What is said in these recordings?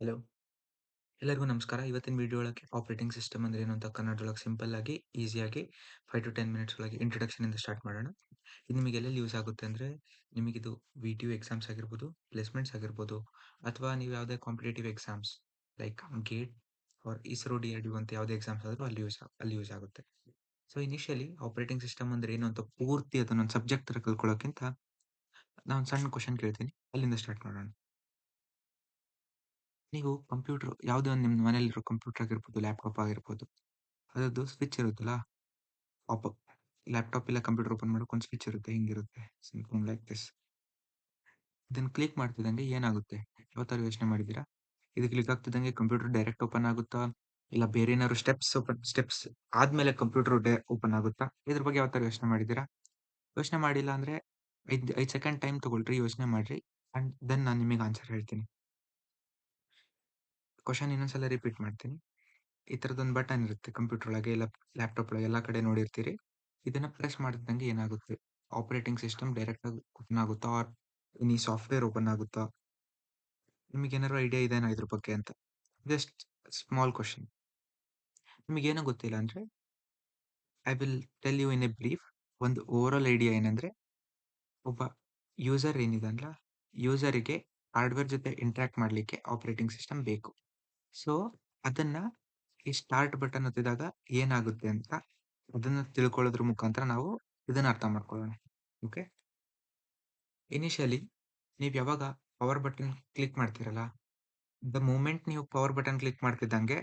Hello. ಎಲ್ಲರಿಗೂ ನಮಸ್ಕಾರ. ಇವತ್ತಿನ ವಿಡಿಯೋ ಒಳಗೆ ಆಪರೇಟಿಂಗ್ ಸಿಸ್ಟಮ್ ಅಂದ್ರೆ ಏನು ಅಂತ ಕನ್ನಡದೊಳಗೆ ಸಿಂಪಲ್ ಆಗಿ, ಈಸಿಯಾಗಿ 5 to 10 ಮಿನಿಟ್ಸ್ ಒಳಗೆ ಇಂಟ್ರೊಡಕ್ಷನ್ ಇಂದ ಸ್ಟಾರ್ಟ್ ಮಾಡೋಣ. ಇದು ನಿಮಗೆ ಎಲ್ಲೆಲ್ಲಿ ಯೂಸ್ ಆಗುತ್ತೆ ಅಂದ್ರೆ, ನಿಮಗಿದು ವಿಡಿಯೋ ಎಕ್ಸಾಮ್ಸ್ ಆಗಿರ್ಬೋದು, ಪ್ಲೇಸ್ಮೆಂಟ್ಸ್ ಆಗಿರ್ಬೋದು, ಅಥವಾ ನೀವು ಯಾವುದೇ competitive exams like GATE or ISRO DRDO ಅಂತ ಯಾವುದೇ ಎಕ್ಸಾಮ್ಸ್ ಆದ್ರೂ ಅಲ್ಲಿ ಯೂಸ್ ಆಗುತ್ತೆ. ಸೊ ಇನಿಷಿಯಲಿ ಆಪರೇಟಿಂಗ್ ಸಿಸ್ಟಮ್ ಅಂದ್ರೆ ಏನು ಅಂತ ಪೂರ್ತಿ ಅದನ್ನೊಂದು ಸಬ್ಜೆಕ್ಟ್ ತರ ಕಲ್ಕೊಳ್ಳೋಕ್ಕಿಂತ, ನಾನು ಸಣ್ಣ ಕ್ವಶನ್ ಕೇಳ್ತೀನಿ, ಅಲ್ಲಿಂದ ಸ್ಟಾರ್ಟ್ ಮಾಡೋಣ. ನೀವು ಕಂಪ್ಯೂಟರ್ ಯಾವುದೇ ಒಂದು ನಿಮ್ಮ ಮನೇಲಿರೋ ಕಂಪ್ಯೂಟರ್ ಆಗಿರ್ಬೋದು, ಲ್ಯಾಪ್‌ಟಾಪ್ ಆಗಿರ್ಬೋದು, ಅದ್ರದ್ದು ಸ್ವಿಚ್ ಇರುತ್ತಲ್ಲ, ಪಾಪ್ ಅಪ್ ಲ್ಯಾಪ್‌ಟಾಪ್ ಇಲ್ಲ ಕಂಪ್ಯೂಟರ್ ಓಪನ್ ಮಾಡೋಕೆ ಒಂದು ಸ್ವಿಚ್ ಇರುತ್ತೆ. ಹಿಂಗಿರುತ್ತೆ. Something like this. ಇದನ್ನ ಕ್ಲಿಕ್ ಮಾಡ್ತಿದ್ದಂಗೆ ಏನಾಗುತ್ತೆ? ಯಾವತ್ತಾದ್ರು ಯೋಚನೆ ಮಾಡಿದ್ದೀರಾ? ಇದು ಕ್ಲಿಕ್ ಆಗ್ತಿದ್ದಂಗೆ ಕಂಪ್ಯೂಟರ್ ಡೈರೆಕ್ಟ್ ಓಪನ್ ಆಗುತ್ತಾ? ಇಲ್ಲ ಬೇರೆ ಏನಾದ್ರು ಸ್ಟೆಪ್ಸ್ ಆದ್ಮೇಲೆ ಕಂಪ್ಯೂಟರ್ ಓಪನ್ ಆಗುತ್ತಾ? ಇದ್ರ ಬಗ್ಗೆ ಯಾವತ್ತಾದ್ರು ಯೋಚನೆ ಮಾಡಿದ್ದೀರಾ? ಯೋಚನೆ ಮಾಡಿಲ್ಲ ಅಂದ್ರೆ 5 ಸೆಕೆಂಡ್ ಟೈಮ್ ತಗೊಳ್ರಿ, ಯೋಚನೆ ಮಾಡ್ರಿ. ಅಂಡ್ ದೆನ್ ನಾನು ನಿಮಗೆ ಆನ್ಸರ್ ಹೇಳ್ತೀನಿ. ಕ್ವೆಶ್ಚನ್ ಇನ್ನೊಂದ್ಸಲ ರಿಪೀಟ್ ಮಾಡ್ತೀನಿ. ಈ ತರದೊಂದು ಬಟನ್ ಇರುತ್ತೆ ಕಂಪ್ಯೂಟರ್ ಒಳಗೆ, ಇಲ್ಲ ಲ್ಯಾಪ್‌ಟಾಪ್ ಒಳಗೆ ಎಲ್ಲಾ ಕಡೆ ನೋಡಿರ್ತೀರಿ. ಇದನ್ನ ಪ್ರೆಸ್ ಮಾಡ್ತಿದ್ದಂಗೆ ಏನಾಗುತ್ತೆ? ಆಪರೇಟಿಂಗ್ ಸಿಸ್ಟಮ್ ಡೈರೆಕ್ಟ್ ಆಗಿ ಓಪನ್ ಆಗುತ್ತಾ? ಆರ್ ಎನಿ ಸಾಫ್ಟ್‌ವೇರ್ ಓಪನ್ ಆಗುತ್ತಾ? ನಿಮಗೇನಾದ್ರು ಐಡಿಯಾ ಇದೆನಾ ಇದ್ರ ಬಗ್ಗೆ ಅಂತ? Just small question. ನಿಮಗೇನು ಗೊತ್ತಿಲ್ಲ ಅಂದ್ರೆ I will tell you in a brief. ಒಂದು ಓವರ್ ಆಲ್ ಐಡಿಯಾ ಏನಂದ್ರೆ, ಒಬ್ಬ ಯೂಸರ್ ಏನಿದಾನಲ್ಲ, ಯೂಸರ್‌ಗೆ ಹಾರ್ಡ್‌ವೇರ್ ಜೊತೆ ಇಂಟರಾಕ್ಟ್ ಮಾಡ್ಲಿಕ್ಕೆ ಆಪರೇಟಿಂಗ್ ಸಿಸ್ಟಮ್ ಬೇಕು. ಸೊ, ಅದನ್ನ ಈ ಸ್ಟಾರ್ಟ್ ಬಟನ್ ಒತ್ತಿದಾಗ ಏನಾಗುತ್ತೆ ಅಂತ ಅದನ್ನ ತಿಳ್ಕೊಳ್ಳೋದ್ರ ಮುಖಾಂತರ ನಾವು ಇದನ್ನ ಅರ್ಥ ಮಾಡ್ಕೊಳ್ಳೋಣ. ಓಕೆ. ಇನಿಷಿಯಲಿ ನೀವು ಯಾವಾಗ ಪವರ್ ಬಟನ್ ಕ್ಲಿಕ್ ಮಾಡ್ತೀರಲ್ಲ, ದ ಮೂಮೆಂಟ್ ನೀವು ಪವರ್ ಬಟನ್ ಕ್ಲಿಕ್ ಮಾಡ್ತಿದ್ದಂಗೆ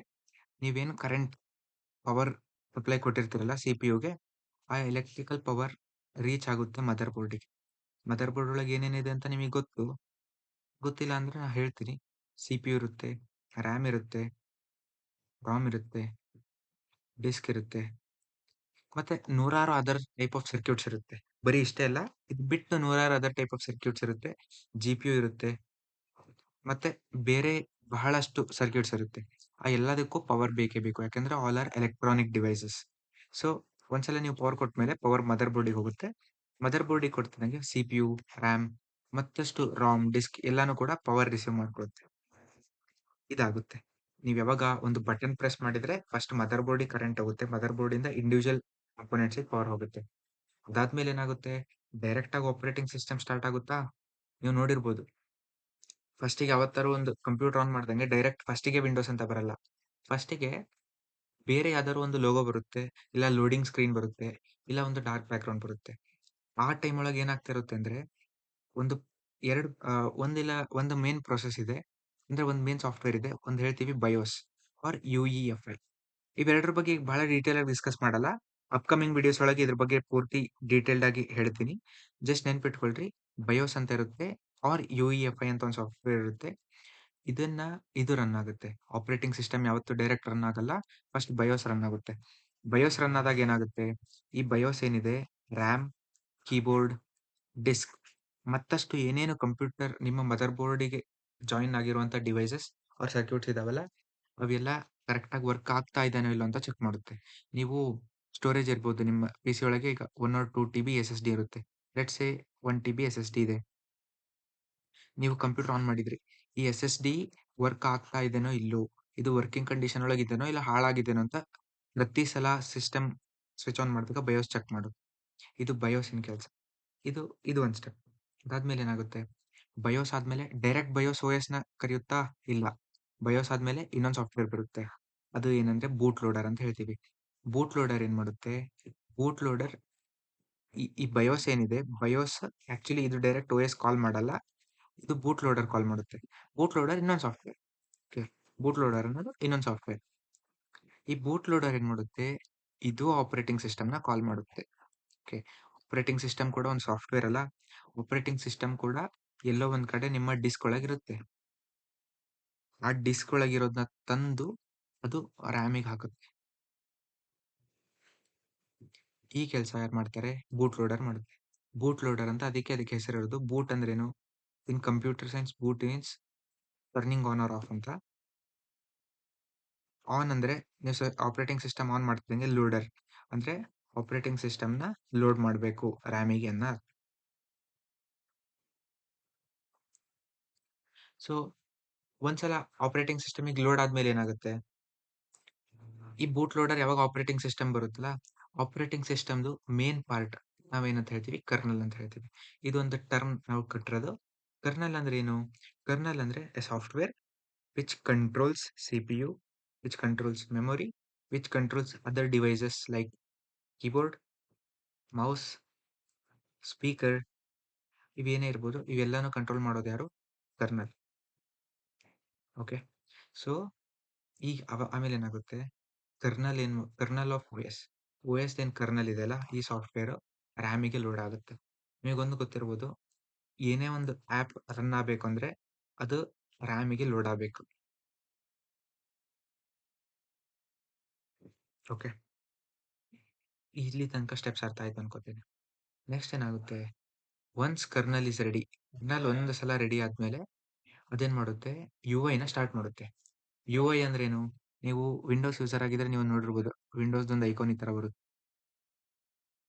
ನೀವೇನು ಕರೆಂಟ್ ಪವರ್ ಸಪ್ಲೈ ಕೊಟ್ಟಿರ್ತೀರಲ್ಲ CPU ಗೆ, ಆ ಎಲೆಕ್ಟ್ರಿಕಲ್ ಪವರ್ ರೀಚ್ ಆಗುತ್ತೆ ಮದರ್ ಬೋರ್ಡಿಗೆ. ಮದರ್ ಬೋರ್ಡ್ ಒಳಗೆ ಏನೇನಿದೆ ಅಂತ ನಿಮಗೆ ಗೊತ್ತಿಲ್ಲ ಅಂದ್ರೆ ನಾನು ಹೇಳ್ತೀನಿ. CPU ಇರುತ್ತೆ, RAM ಇರುತ್ತೆ, ROM ಇರುತ್ತೆ, ಡಿಸ್ಕ್ ಇರುತ್ತೆ. ಮತ್ತೆ ನೂರಾರು ಅದರ್ ಟೈಪ್ ಆಫ್ ಸರ್ಕ್ಯೂಟ್ಸ್ ಇರುತ್ತೆ. ಬರೀ ಇಷ್ಟೇ ಅಲ್ಲ, ಇದು ಬಿಟ್ಟು ನೂರಾರು ಅದರ್ ಟೈಪ್ ಆಫ್ ಸರ್ಕ್ಯೂಟ್ಸ್ ಇರುತ್ತೆ. GPU ಇರುತ್ತೆ. ಮತ್ತೆ ಬೇರೆ ಬಹಳಷ್ಟು ಸರ್ಕ್ಯೂಟ್ಸ್ ಇರುತ್ತೆ. ಆ ಎಲ್ಲದಕ್ಕೂ ಪವರ್ ಬೇಕೇ ಬೇಕು. ಯಾಕಂದ್ರೆ all are electronic devices. So, ಒಂದ್ಸಲ ನೀವು ಪವರ್ ಕೊಟ್ಮೇಲೆ ಪವರ್ ಮದರ್ ಬೋರ್ಡ್‌ಗೆ ಹೋಗುತ್ತೆ. ಮದರ್ ಬೋರ್ಡ್‌ಗೆ ಕೊಡ್ತಿದ್ದಂಗೆ CPU, RAM ಮತ್ತಷ್ಟು ROM, ಡಿಸ್ಕ್ ಎಲ್ಲಾನು ಕೂಡ ಪವರ್ ರಿಸೀವ್ ಮಾಡ್ಕೊಳ್ಳುತ್ತೆ. ಇದಾಗುತ್ತೆ. ನೀವ್ ಯಾವಾಗ ಒಂದು ಬಟನ್ ಪ್ರೆಸ್ ಮಾಡಿದ್ರೆ ಫಸ್ಟ್ ಮದರ್ ಬೋರ್ಡ್‌ಗೆ ಕರೆಂಟ್ ಹೋಗುತ್ತೆ. ಮದರ್ ಬೋರ್ಡ್‌ಯಿಂದ ಇಂಡಿವಿಜುವಲ್ ಕಾಂಪೋನೆಂಟ್ಸ್‌ಗೆ ಪವರ್ ಹೋಗುತ್ತೆ. ಅದಾದ್ಮೇಲೆ ಏನಾಗುತ್ತೆ? ಡೈರೆಕ್ಟ್ ಆಗಿ ಆಪರೇಟಿಂಗ್ ಸಿಸ್ಟಮ್ ಸ್ಟಾರ್ಟ್ ಆಗುತ್ತಾ? ನೀವು ನೋಡಿರ್ಬೋದು. ಫಸ್ಟಿಗೆ ಯಾವತ್ತಾರು ಒಂದು ಕಂಪ್ಯೂಟರ್ ಆನ್ ಮಾಡ್ದಂಗೆ ಡೈರೆಕ್ಟ್ ಫಸ್ಟಿಗೆ ವಿಂಡೋಸ್ ಅಂತ ಬರಲ್ಲ. ಫಸ್ಟಿಗೆ ಬೇರೆ ಯಾವ್ದಾದ್ರು ಒಂದು ಲೋಗೋ ಬರುತ್ತೆ, ಇಲ್ಲ ಲೋಡಿಂಗ್ ಸ್ಕ್ರೀನ್ ಬರುತ್ತೆ, ಇಲ್ಲ ಒಂದು ಡಾರ್ಕ್ ಬ್ಯಾಕ್‌ಗ್ರೌಂಡ್ ಬರುತ್ತೆ. ಆ ಟೈಮ್ ಒಳಗೆ ಏನಾಗ್ತಿರುತ್ತೆ ಅಂದ್ರೆ, ಒಂದು 2 ಒಂದಿಲ್ಲ ಒಂದು ಮೇನ್ ಪ್ರೋಸೆಸ್ ಇದೆ. ಅಂದ್ರೆ ಒಂದು ಮೇನ್ ಸಾಫ್ಟ್‌ವೇರ್ ಇದೆ. ಒಂದು ಹೇಳ್ತೀವಿ ಬಯೋಸ್ ಆರ್ UEFI. ಇವೆರಡರ ಬಗ್ಗೆ ಈಗ ಬಹಳ ಡೀಟೇಲ್ ಆಗಿ ಡಿಸ್ಕಸ್ ಮಾಡಲ್ಲ. ಅಪ್‌ಕಮಿಂಗ್ ವಿಡಿಯೋಸ್ ಒಳಗೆ ಇದ್ರ ಬಗ್ಗೆ ಪೂರ್ತಿ ಡೀಟೇಲ್ಡ್ ಆಗಿ ಹೇಳ್ತೀನಿ. ಜಸ್ಟ್ ನೆನ್ಪಿಟ್ಕೊಳ್ರಿ. ಬಯೋಸ್ ಅಂತ ಇರುತ್ತೆ ಆರ್ UEFI ಅಂತ ಒಂದು ಸಾಫ್ಟ್‌ವೇರ್ ಇರುತ್ತೆ. ಇದನ್ನ ಇದು ರನ್ ಆಗುತ್ತೆ. ಆಪರೇಟಿಂಗ್ ಸಿಸ್ಟಮ್ ಯಾವತ್ತೂ ಡೈರೆಕ್ಟ್ ರನ್ ಆಗಲ್ಲ. ಫಸ್ಟ್ ಬಯೋಸ್ ರನ್ ಆಗುತ್ತೆ. ಬಯೋಸ್ ರನ್ ಆದಾಗ ಏನಾಗುತ್ತೆ? ಈ ಬಯೋಸ್ ಏನಿದೆ, RAM, ಕೀಬೋರ್ಡ್, ಡಿಸ್ಕ್ ಮತ್ತಷ್ಟು ಏನೇನು ಕಂಪ್ಯೂಟರ್ ನಿಮ್ಮ ಮದರ್ ಬೋರ್ಡ್‌ಗೆ ಜಾಯಿನ್ ಆಗಿರುವಂತ ಡಿವೈಸಸ್ ಆರ್ ಸರ್ಕ್ಯೂಟ್ಸ್ ಇದಾವಲ್ಲ, ಅವೆಲ್ಲ ಕರೆಕ್ಟ್ ಆಗಿ ವರ್ಕ್ ಆಗ್ತಾ ಇದೇನೋ ಇಲ್ಲೋ ಅಂತ ಚೆಕ್ ಮಾಡುತ್ತೆ. ನೀವು ಸ್ಟೋರೇಜ್ ಇರ್ಬೋದು ನಿಮ್ಮ PC ಒಳಗೆ, ಈಗ 1 ಆರ್ 2 TB SSD ಇರುತ್ತೆ. ಲೆಟ್ಸ್ ಸೇ 1 TB SSD ಇದೆ. ನೀವು ಕಂಪ್ಯೂಟರ್ ಆನ್ ಮಾಡಿದ್ರಿ. ಈ SSD ವರ್ಕ್ ಆಗ್ತಾ ಇದೆನೋ ಇಲ್ಲೋ, ಇದು ವರ್ಕಿಂಗ್ ಕಂಡೀಷನ್ ಒಳಗೆ ಇದೆನೋ ಇಲ್ಲ ಹಾಳಾಗಿದೆನೋ ಅಂತ ಪ್ರತಿ ಸಲ ಸಿಸ್ಟಮ್ ಸ್ವಿಚ್ ಆನ್ ಮಾಡಿದಾಗ ಬಯೋಸ್ ಚೆಕ್ ಮಾಡೋದು. ಇದು ಬಯೋಸಿನ ಕೆಲಸ. ಇದು ಇದು ಒಂದು ಸ್ಟೆಪ್. ಅದಾದ್ಮೇಲೆ ಏನಾಗುತ್ತೆ? ಬಯೋಸ್ ಆದ್ಮೇಲೆ ಡೈರೆಕ್ಟ್ ಬಯೋಸ್ OSನ ಕರೆಯುತ್ತಾ? ಇಲ್ಲ. ಬಯೋಸ್ ಆದ್ಮೇಲೆ ಇನ್ನೊಂದು ಸಾಫ್ಟ್‌ವೇರ್ ಬರುತ್ತೆ. ಅದು ಏನಂದ್ರೆ ಬೂಟ್ ಲೋಡರ್ ಅಂತ ಹೇಳ್ತೀವಿ. ಬೂಟ್ ಲೋಡರ್ ಏನ್ ಮಾಡುತ್ತೆ? ಬೂಟ್ ಲೋಡರ್ ಈ ಬಯೋಸ್ ಏನಿದೆ, ಬಯೋಸ್ ಆಕ್ಚುಲಿ ಇದು ಡೈರೆಕ್ಟ್ OS ಕಾಲ್ ಮಾಡಲ್ಲ. ಇದು ಬೂಟ್ ಲೋಡರ್ ಕಾಲ್ ಮಾಡುತ್ತೆ. ಬೂಟ್ ಲೋಡರ್ ಇನ್ನೊಂದು ಸಾಫ್ಟ್‌ವೇರ್. ಓಕೆ. ಬೂಟ್ ಲೋಡರ್ ಅನ್ನೋದು ಇನ್ನೊಂದು ಸಾಫ್ಟ್‌ವೇರ್. ಈ ಬೂಟ್ ಲೋಡರ್ ಏನ್ ಮಾಡುತ್ತೆ? ಇದು ಆಪರೇಟಿಂಗ್ ಸಿಸ್ಟಮ್‌ನ ಕಾಲ್ ಮಾಡುತ್ತೆ. ಓಕೆ. ಆಪರೇಟಿಂಗ್ ಸಿಸ್ಟಮ್ ಕೂಡ ಒಂದು ಸಾಫ್ಟ್‌ವೇರ್ ಅಲ್ಲ. ಆಪರೇಟಿಂಗ್ ಸಿಸ್ಟಮ್ ಕೂಡ ಎಲ್ಲೋ ಒಂದ್ ಕಡೆ ನಿಮ್ಮ ಡಿಸ್ಕ್ ಒಳಗಿರುತ್ತೆ. ಆ ಡಿಸ್ಕ್ ಒಳಗಿರೋದನ್ನ ತಂದು ಅದು RAM ಗೆ ಹಾಕುತ್ತೆ. ಈ ಕೆಲಸ ಯಾರು ಮಾಡ್ತಾರೆ? ಬೂಟ್ ಲೋಡರ್ ಮಾಡುತ್ತೆ. ಬೂಟ್ ಲೋಡರ್ ಅಂತ ಅದಕ್ಕೆ ಹೆಸರಿರೋದು. ಬೂಟ್ ಅಂದ್ರೇನು? In computer science boot means turning on or off ಅಂತ. ಆನ್ ಅಂದ್ರೆ ನೀವು ಆಪರೇಟಿಂಗ್ ಸಿಸ್ಟಮ್ ಆನ್ ಮಾಡ್ತಿದ್ದಂಗೆ ಲೋಡರ್ ಅಂದ್ರೆ ಆಪರೇಟಿಂಗ್ ಸಿಸ್ಟಮ್‌ನ ಲೋಡ್ ಮಾಡ್ಬೇಕು RAM ಗೆ ಅನ್ನೋ ಅರ್ಥ. ಸೊ ಒಂದ್ಸಲ ಆಪರೇಟಿಂಗ್ ಸಿಸ್ಟಮಿಗೆ ಲೋಡ್ ಆದ್ಮೇಲೆ ಏನಾಗುತ್ತೆ? ಈ ಬೂಟ್ ಲೋಡರ್ ಯಾವಾಗ ಆಪರೇಟಿಂಗ್ ಸಿಸ್ಟಮ್ ಬರುತ್ತಲ್ಲ, ಆಪರೇಟಿಂಗ್ ಸಿಸ್ಟಮ್‌ದು ಮೇನ್ ಪಾರ್ಟ್ ನಾವೇನಂತ ಹೇಳ್ತೀವಿ? ಕರ್ನಲ್ ಅಂತ ಹೇಳ್ತೀವಿ. ಇದೊಂದು ಟರ್ಮ್ ನಾವು ಕಟ್ಟಿರೋದು. ಕರ್ನಲ್ ಅಂದ್ರೆ ಏನು? ಕರ್ನಲ್ ಅಂದ್ರೆ A software which controls CPU, which controls memory, which controls other devices like keyboard, mouse, speaker ಇವೇನೇ ಇರ್ಬೋದು, ಇವೆಲ್ಲಾನು ಕಂಟ್ರೋಲ್ ಮಾಡೋದು ಯಾರು? ಕರ್ನಲ್. ಓಕೆ. ಸೊ ಈಗ ಆಮೇಲೆ ಏನಾಗುತ್ತೆ? Kernel of OS. OS ಏನ್ ಕರ್ನಲ್ ಇದೆಯಲ್ಲ, ಈ ಸಾಫ್ಟ್‌ವೇರ್ RAM ಗೆ ಲೋಡ್ ಆಗುತ್ತೆ. ನಿಮಗೊಂದು ಗೊತ್ತಿರ್ಬೋದು, ಏನೇ ಒಂದು ಆ್ಯಪ್ ರನ್ ಆಗ್ಬೇಕು ಅಂದ್ರೆ ಅದು RAM ಗೆ ಲೋಡ್ ಆಗ್ಬೇಕು. ಓಕೆ. ಇಲ್ಲಿ ತನಕ ಸ್ಟೆಪ್ಸ್ ಅರ್ಥ ಆಯ್ತು ಅನ್ಕೋತೀನಿ. ನೆಕ್ಸ್ಟ್ ಏನಾಗುತ್ತೆ? Once kernel is ready, kernel ಒಂದು ಸಲ ರೆಡಿ ಆದ್ಮೇಲೆ ಅದೇನ್ ಮಾಡುತ್ತೆ? UI ನ ಸ್ಟಾರ್ಟ್ ಮಾಡುತ್ತೆ. UI ಅಂದ್ರೇನು? ನೀವು ವಿಂಡೋಸ್ ಯೂಸರ್ ಆಗಿದ್ರೆ ನೀವು ನೋಡಿರ್ಬೋದು. ವಿಂಡೋಸ್‌ದೊಂದು ಐಕಾನ್ ಈ ತರ ಬರುತ್ತೆ.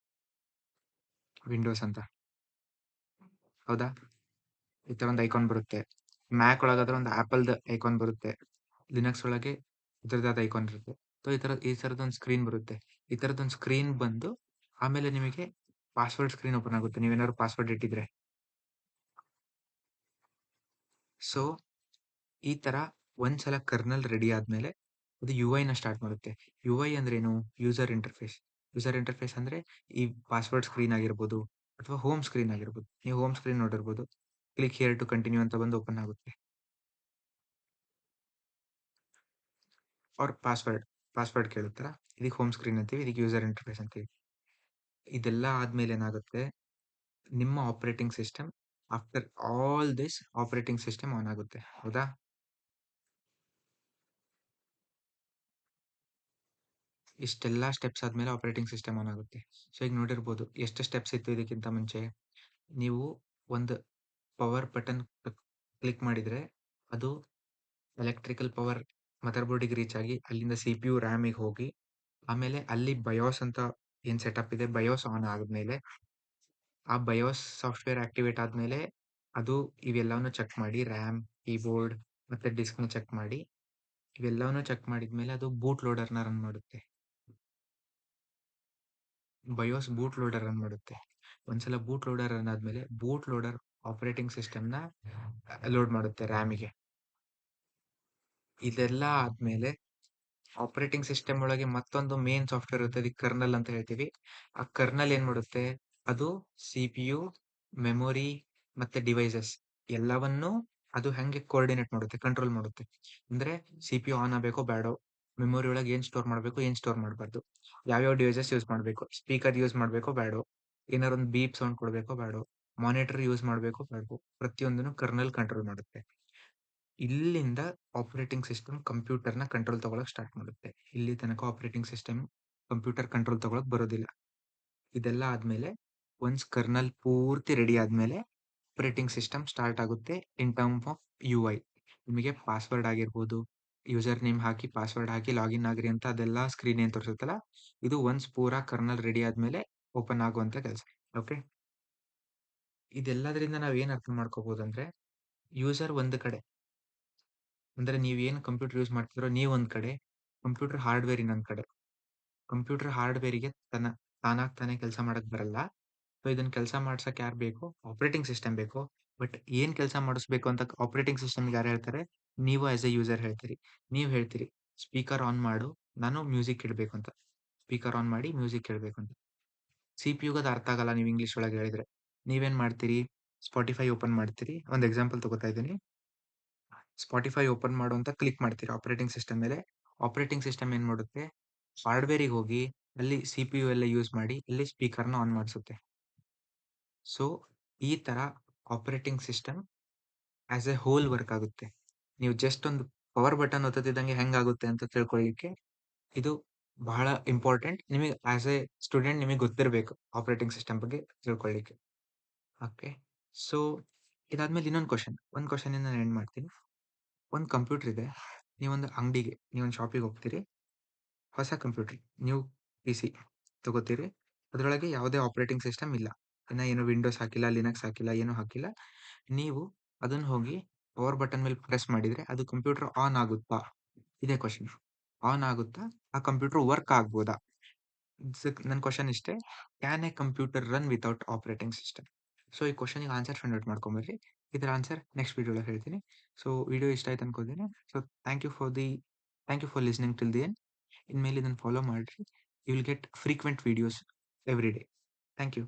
ವಿಂಡೋಸ್ ಅಂತ. ಹೌದಾ? ಈ ತರ ಒಂದು ಐಕಾನ್ ಬರುತ್ತೆ. ಮ್ಯಾಕ್ ಒಳಗಾದ್ರೆ ಒಂದು ಆಪಲ್‌ದು ಐಕಾನ್ ಬರುತ್ತೆ. ಲಿನಕ್ಸ್ ಒಳಗೆ ಇದ್ರದ್ದಾದ ಐಕಾನ್ ಇರುತ್ತೆ. ಸೊ ಈ ತರದೊಂದು ಸ್ಕ್ರೀನ್ ಬರುತ್ತೆ. ಈ ತರದೊಂದು ಸ್ಕ್ರೀನ್ ಬಂದು ಆಮೇಲೆ ನಿಮಗೆ ಪಾಸ್ವರ್ಡ್ ಸ್ಕ್ರೀನ್ ಓಪನ್ ಆಗುತ್ತೆ. ನೀವೇನಾದ್ರು ಪಾಸ್ವರ್ಡ್ ಇಟ್ಟಿದ್ರೆ. ಸೊ ಈ ತರ ಒಂದ್ಸಲ ಕರ್ನಲ್ ರೆಡಿ ಆದ್ಮೇಲೆ ಅದು UI ನ ಸ್ಟಾರ್ಟ್ ಮಾಡುತ್ತೆ. UI ಅಂದ್ರೇನು? User interface. ಯೂಸರ್ ಇಂಟರ್ಫೇಸ್ ಅಂದ್ರೆ ಈ ಪಾಸ್ವರ್ಡ್ ಸ್ಕ್ರೀನ್ ಆಗಿರ್ಬೋದು ಅಥವಾ ಹೋಮ್ ಸ್ಕ್ರೀನ್ ಆಗಿರ್ಬೋದು. ನೀವು ಹೋಮ್ ಸ್ಕ್ರೀನ್ ನೋಡಿರ್ಬೋದು. ಕ್ಲಿಕ್ ಹಿಯರ್ ಟು ಕಂಟಿನ್ಯೂ ಅಂತ ಬಂದು ಓಪನ್ ಆಗುತ್ತೆ. ಆರ್ ಪಾಸ್ವರ್ಡ್ ಕೇಳುತ್ತಲ್ಲ, ಇದಕ್ಕೆ ಹೋಮ್ ಸ್ಕ್ರೀನ್ ಅಂತೀವಿ, ಇದಕ್ಕೆ ಯೂಸರ್ ಇಂಟರ್ಫೇಸ್ ಅಂತೀವಿ. ಇದೆಲ್ಲ ಆದ್ಮೇಲೆ ಏನಾಗುತ್ತೆ? ನಿಮ್ಮ operating system after all this operating system on ಆಗುತ್ತೆ. ಹೌದಾ? ಇಷ್ಟೆಲ್ಲಾ ಸ್ಟೆಪ್ಸ್ ಆದ್ಮೇಲೆ ಆಪರೇಟಿಂಗ್ ಸಿಸ್ಟಮ್ ಆನ್ ಆಗುತ್ತೆ. ಸೊ ಈಗ ನೋಡಿರ್ಬೋದು ಎಷ್ಟು ಸ್ಟೆಪ್ಸ್ ಇತ್ತು ಇದಕ್ಕಿಂತ ಮುಂಚೆ. ನೀವು ಒಂದು ಪವರ್ ಬಟನ್ ಕ್ಲಿಕ್ ಮಾಡಿದ್ರೆ ಅದು ಎಲೆಕ್ಟ್ರಿಕಲ್ ಪವರ್ ಮದರ್ ಬೋರ್ಡಿಗೆ ರೀಚ್ ಆಗಿ ಅಲ್ಲಿಂದ CPU RAM ಗೆ ಹೋಗಿ ಆಮೇಲೆ ಅಲ್ಲಿ ಬಯೋಸ್ ಅಂತ ಏನ್ ಸೆಟಪ್ ಇದೆ, ಬಯೋಸ್ ಆನ್ ಆದ್ಮೇಲೆ ಆ ಬಯೋಸ್ ಸಾಫ್ಟ್‌ವೇರ್ ಆಕ್ಟಿವೇಟ್ ಆದ್ಮೇಲೆ ಅದು ಇವೆಲ್ಲವನ್ನೂ ಚೆಕ್ ಮಾಡಿ RAM, ಕೀಬೋರ್ಡ್ ಮತ್ತೆ ಡಿಸ್ಕ್‌ನ ಚೆಕ್ ಮಾಡಿ, ಇವೆಲ್ಲವನ್ನೂ ಚೆಕ್ ಮಾಡಿದ್ಮೇಲೆ ಅದು ಬೂಟ್ ಲೋಡರ್‌ನ ರನ್ ಮಾಡುತ್ತೆ. ಬಯೋಸ್ ಬೂಟ್ ಲೋಡರ್ ರನ್ ಮಾಡುತ್ತೆ. ಒಂದ್ಸಲ ಬೂಟ್ ಲೋಡರ್ ರನ್ ಆದ್ಮೇಲೆ ಬೂಟ್ ಲೋಡರ್ ಆಪರೇಟಿಂಗ್ ಸಿಸ್ಟಮ್‌ನ ಲೋಡ್ ಮಾಡುತ್ತೆ RAM ಗೆ. ಇದೆಲ್ಲ ಆದ್ಮೇಲೆ ಆಪರೇಟಿಂಗ್ ಸಿಸ್ಟಮ್ ಒಳಗೆ ಮತ್ತೊಂದು ಮೇನ್ ಸಾಫ್ಟ್‌ವೇರ್ ಇರುತ್ತೆ. ಅದಕ್ಕೆ ಕರ್ನಲ್ ಅಂತ ಹೇಳ್ತೀವಿ. ಆ ಕರ್ನಲ್ ಏನ್ ಮಾಡುತ್ತೆ? ಅದು CPU, ಮೆಮೊರಿ ಮತ್ತೆ ಡಿವೈಸಸ್ ಎಲ್ಲವನ್ನೂ ಅದು ಹೆಂಗೆ ಕೋಆರ್ಡಿನೇಟ್ ಮಾಡುತ್ತೆ, ಕಂಟ್ರೋಲ್ ಮಾಡುತ್ತೆ. ಅಂದ್ರೆ CPU ಆನ್ ಆಗ್ಬೇಕೋ ಬೇಡೋ, ಮೆಮೊರಿ ಒಳಗೆ ಏನ್ ಸ್ಟೋರ್ ಮಾಡ್ಬೇಕು, ಏನ್ ಸ್ಟೋರ್ ಮಾಡ್ಬಾರ್ದು, ಯಾವ್ಯಾವ ಡಿವೈಸಸ್ ಯೂಸ್ ಮಾಡ್ಬೇಕು, ಸ್ಪೀಕರ್ ಯೂಸ್ ಮಾಡ್ಬೇಕೋ ಬೇಡೋ, ಏನಾರ ಒಂದು ಬೀಪ್ ಸೌಂಡ್ ಕೊಡ್ಬೇಕೋ ಬೇಡೋ, ಮಾನಿಟರ್ ಯೂಸ್ ಮಾಡ್ಬೇಕೋ ಬೇಡವೋ, ಪ್ರತಿಯೊಂದನ್ನು ಕರ್ನಲ್ ಕಂಟ್ರೋಲ್ ಮಾಡುತ್ತೆ. ಇಲ್ಲಿಂದ ಆಪರೇಟಿಂಗ್ ಸಿಸ್ಟಮ್ ಕಂಪ್ಯೂಟರ್‌ನ ಕಂಟ್ರೋಲ್ ತಗೊಳಕ್ ಸ್ಟಾರ್ಟ್ ಮಾಡುತ್ತೆ. ಇಲ್ಲಿ ತನಕ ಆಪರೇಟಿಂಗ್ ಸಿಸ್ಟಮ್ ಕಂಪ್ಯೂಟರ್ ಕಂಟ್ರೋಲ್ ತಗೊಳಕ್ ಬರೋದಿಲ್ಲ. ಇದೆಲ್ಲ ಆದ್ಮೇಲೆ ಒನ್ಸ್ ಕರ್ನಲ್ ಪೂರ್ತಿ ರೆಡಿ ಆದ್ಮೇಲೆ ಆಪರೇಟಿಂಗ್ ಸಿಸ್ಟಮ್ ಸ್ಟಾರ್ಟ್ ಆಗುತ್ತೆ ಇನ್ ಟರ್ಮ್ಸ್ ಆಫ್ UI. ನಿಮಗೆ ಪಾಸ್ವರ್ಡ್ ಆಗಿರ್ಬೋದು, ಯೂಸರ್ ನೇಮ್ ಹಾಕಿ ಪಾಸ್ವರ್ಡ್ ಹಾಕಿ ಲಾಗಿನ್ ಆಗ್ರಿ ಅಂತ ಅದೆಲ್ಲ ಸ್ಕ್ರೀನ್ ಏನ್ ತೋರಿಸುತ್ತಲ್ಲ, ಇದು ಒನ್ಸ್ ಪೂರಾ ಕರ್ನಲ್ ರೆಡಿ ಆದ್ಮೇಲೆ ಓಪನ್ ಆಗುವಂತ ಕೆಲಸ. ಓಕೆ. ಇದೆಲ್ಲದರಿಂದ ನಾವ್ ಏನ್ ಅರ್ಥ ಮಾಡ್ಕೋಬಹುದಂದ್ರೆ, ಯೂಸರ್ ಒಂದು ಕಡೆ ಅಂದ್ರೆ ನೀವೇನು ಕಂಪ್ಯೂಟರ್ ಯೂಸ್ ಮಾಡ್ತಿರೋ ನೀವ್ ಒಂದ್ ಕಡೆ, ಕಂಪ್ಯೂಟರ್ ಹಾರ್ಡ್‌ವೇರ್ ಇನ್ನೊಂದ್ ಕಡೆ. ಕಂಪ್ಯೂಟರ್ ಹಾರ್ಡ್‌ವೇರ್‌ಗೆ ತಾನಾಗ್ ತಾನೇ ಕೆಲಸ ಮಾಡಕ್ ಬರಲ್ಲ. ಸೊ ಇದನ್ನ ಕೆಲಸ ಮಾಡ್ಸಕ್ ಯಾರ್ ಬೇಕು? ಆಪರೇಟಿಂಗ್ ಸಿಸ್ಟಮ್ ಬೇಕು. ಬಟ್ ಏನ್ ಕೆಲಸ ಮಾಡಿಸ್ಬೇಕು ಅಂತ ಆಪರೇಟಿಂಗ್ ಸಿಸ್ಟಮ್‌ಗೆ ಯಾರು ಹೇಳ್ತಾರೆ? ನೀವು ಆಸ್ ಎ ಯೂಸರ್ ಹೇಳ್ತೀರಿ. ನೀವ್ ಹೇಳ್ತೀರಿ, ಸ್ಪೀಕರ್ ಆನ್ ಮಾಡು, ನಾನು ಮ್ಯೂಸಿಕ್ ಇಡ್ಬೇಕು ಅಂತ. ಸ್ಪೀಕರ್ ಆನ್ ಮಾಡಿ ಮ್ಯೂಸಿಕ್ ಕೇಳ್ಬೇಕು ಅಂತ. ಸಿಪಿಯುಗೆ ಅದು ಅರ್ಥ ಆಗಲ್ಲ ನೀವು ಇಂಗ್ಲಿಷ್ ಒಳಗೆ ಹೇಳಿದ್ರೆ. ನೀವೇನ್ ಮಾಡ್ತೀರಿ? ಸ್ಪಾಟಿಫೈ ಓಪನ್ ಮಾಡ್ತೀರಿ. ಒಂದ್ ಎಕ್ಸಾಂಪಲ್ ತಗೋತಾ ಇದೀನಿ. ಸ್ಪಾಟಿಫೈ ಓಪನ್ ಮಾಡು ಅಂತ ಕ್ಲಿಕ್ ಮಾಡ್ತೀರಾ ಆಪರೇಟಿಂಗ್ ಸಿಸ್ಟಮ್ ಮೇಲೆ. ಆಪರೇಟಿಂಗ್ ಸಿಸ್ಟಮ್ ಏನ್ ಮಾಡುತ್ತೆ? ಹಾರ್ಡ್‌ವೇರಿಗೆ ಹೋಗಿ ಅಲ್ಲಿ ಸಿಪಿಯು ಎಲ್ಲ ಯೂಸ್ ಮಾಡಿ ಅಲ್ಲಿ ಸ್ಪೀಕರ್‌ನ ಆನ್ ಮಾಡ್ಸುತ್ತೆ. ಸೊ ಈ ತರ operating system as A whole work ಆಗುತ್ತೆ. ನೀವು ಜಸ್ಟ್ ಒಂದು ಪವರ್ ಬಟನ್ ಒತ್ತುತ್ತಿದ್ದಂಗೆ ಹೆಂಗಾಗುತ್ತೆ ಅಂತ ತಿಳ್ಕೊಳ್ಳಿಕ್ಕೆ ಇದು ಬಹಳ ಇಂಪಾರ್ಟೆಂಟ್. ನಿಮಗೆ ಆಸ್ ಎ ಸ್ಟೂಡೆಂಟ್ ನಿಮಗೆ ಗೊತ್ತಿರಬೇಕು ಆಪರೇಟಿಂಗ್ ಸಿಸ್ಟಮ್ ಬಗ್ಗೆ ತಿಳ್ಕೊಳ್ಳಿಕ್ಕೆ. ಓಕೆ. ಸೊ ಇದಾದ್ಮೇಲೆ ಇನ್ನೊಂದು ಕ್ವೆಶ್ಚನ್. ಒಂದು ಕ್ವೆಶ್ಚನ್ ಇಂದ ನಾನು ಎಂಡ್ ಮಾಡ್ತೀನಿ. ಒಂದು ಕಂಪ್ಯೂಟರ್ ಇದೆ. ನೀವೊಂದು ಶಾಪಿಗೆ ಹೋಗ್ತೀರಿ. ಹೊಸ ಕಂಪ್ಯೂಟರ್, ನ್ಯೂ ಪಿಸಿ ತಗೋತೀರಿ. ಅದ್ರೊಳಗೆ ಯಾವುದೇ ಆಪರೇಟಿಂಗ್ ಸಿಸ್ಟಮ್ ಇಲ್ಲ. ಇನ್ನ ಏನು ವಿಂಡೋಸ್ ಹಾಕಿಲ್ಲ, ಲಿನಕ್ಸ್ ಹಾಕಿಲ್ಲ, ಏನೂ ಹಾಕಿಲ್ಲ. ನೀವು ಅದನ್ನ ಹೋಗಿ ಪವರ್ ಬಟನ್ ಮೇಲೆ ಪ್ರೆಸ್ ಮಾಡಿದ್ರೆ ಅದು ಕಂಪ್ಯೂಟರ್ ಆನ್ ಆಗುತ್ತಾ? ಇದೇ ಕ್ವೆಷನ್. ಆನ್ ಆಗುತ್ತಾ? ಆ ಕಂಪ್ಯೂಟರ್ ವರ್ಕ್ ಆಗ್ಬೋದಾ? ನನ್ನ ಕ್ವೆಷನ್ ಇಷ್ಟೇ. Can A computer run without operating system? So ಈ ಕ್ವೆಷನ್‌ಗೆ ಆನ್ಸರ್ ಫೈಂಡ್ ಔಟ್ ಮಾಡ್ಕೊಂಬರ್ರಿ. ಇದರ ಆನ್ಸರ್ ನೆಕ್ಸ್ಟ್ ವಿಡಿಯೋ‌ದಲ್ಲಿ ಹೇಳ್ತೀನಿ. ಸೊ ವಿಡಿಯೋ ಇಷ್ಟ ಆಯ್ತು ಅನ್ಕೋತೀನಿ. So thank you for the thank you for listening till the end. ಇನ್ಮೇಲೆ ಇದನ್ನ ಫಾಲೋ ಮಾಡ್ರಿ. You will get frequent videos every day. Thank you.